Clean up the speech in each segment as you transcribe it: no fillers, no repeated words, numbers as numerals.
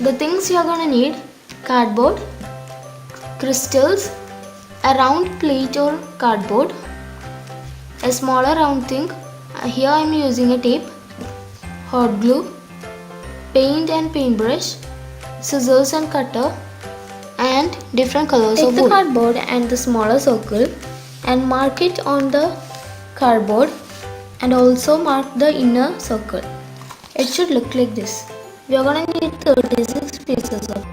The things you are going to need: cardboard, crystals, a round plate or cardboard, a smaller round thing. Here I am using a tape, hot glue, paint and paintbrush, scissors and cutter, and different colors of wood. Take the cardboard and the smaller circle and mark it on the cardboard, and also mark the inner circle. It should look like this. We are going to need 36 pieces of.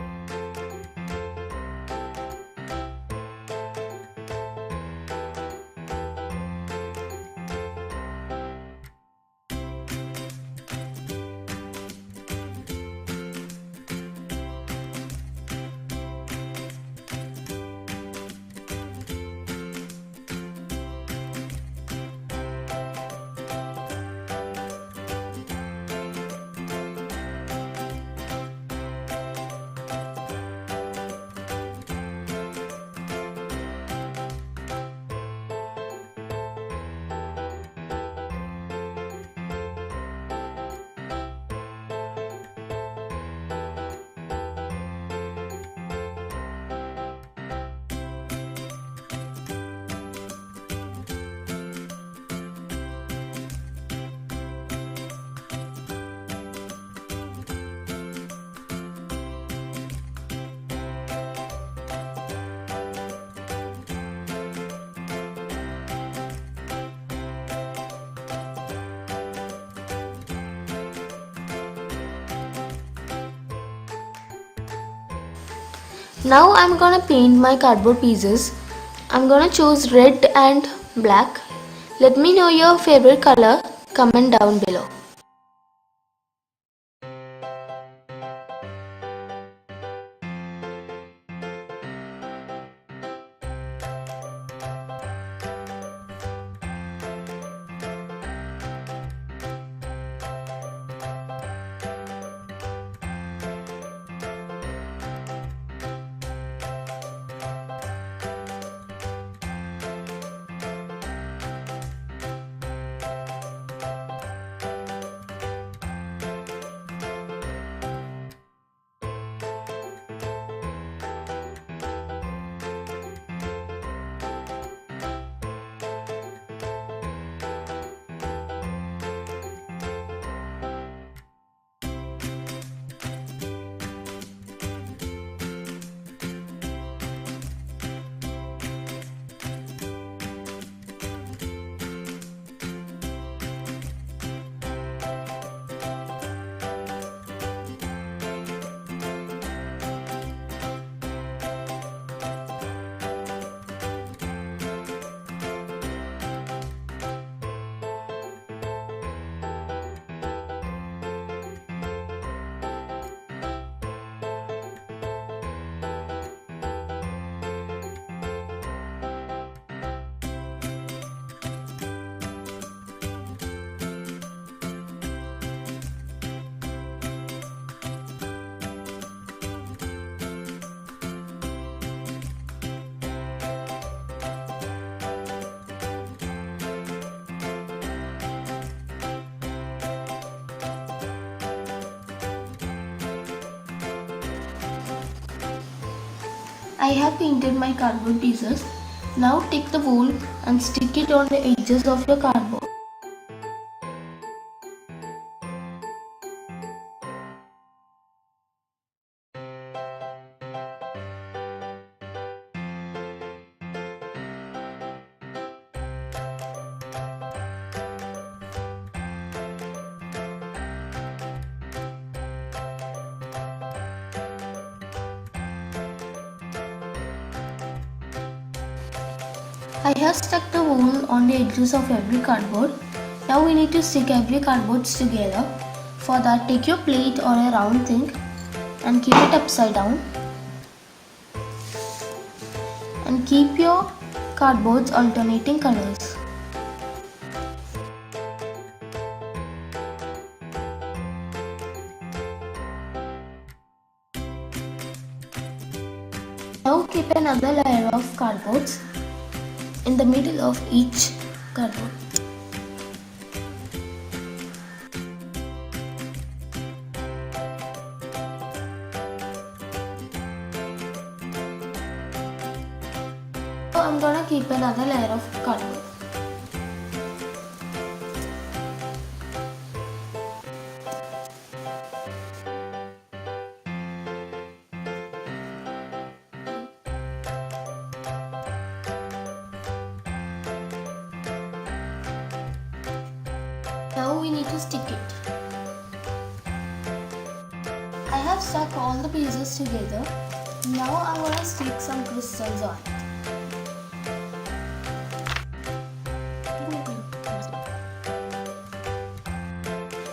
Now I'm gonna paint my cardboard pieces. I'm gonna choose red and black. Let me know your favorite color. Comment down below. I have painted my cardboard pieces. Now take the wool and stick it on the edges of your cardboard. I have stuck the wool on the edges of every cardboard. Now we need to stick every cardboard together. For that, take your plate or a round thing and keep it upside down. And keep your cardboards alternating colors. Now keep another layer of cardboards in the middle of each cardboard. I'm gonna keep another layer of cardboard. Now we need to stick it. I have stuck all the pieces together. Now I'm gonna stick some crystals on it.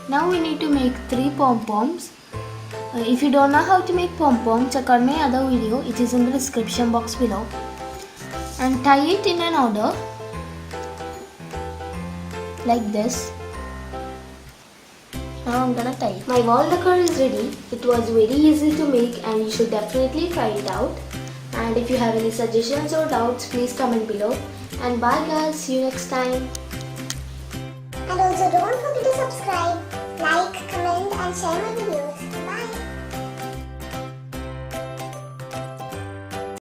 Now we need to make 3 pom-poms. If you don't know how to make pom-pom, check out my other video. It is in the description box below. And tie it in an order like this. Now I'm gonna tie it. My wall decor is ready. It was very easy to make and you should definitely try it out. And if you have any suggestions or doubts, please comment below. And bye guys, see you next time. And also don't forget to subscribe, like, comment and share my video.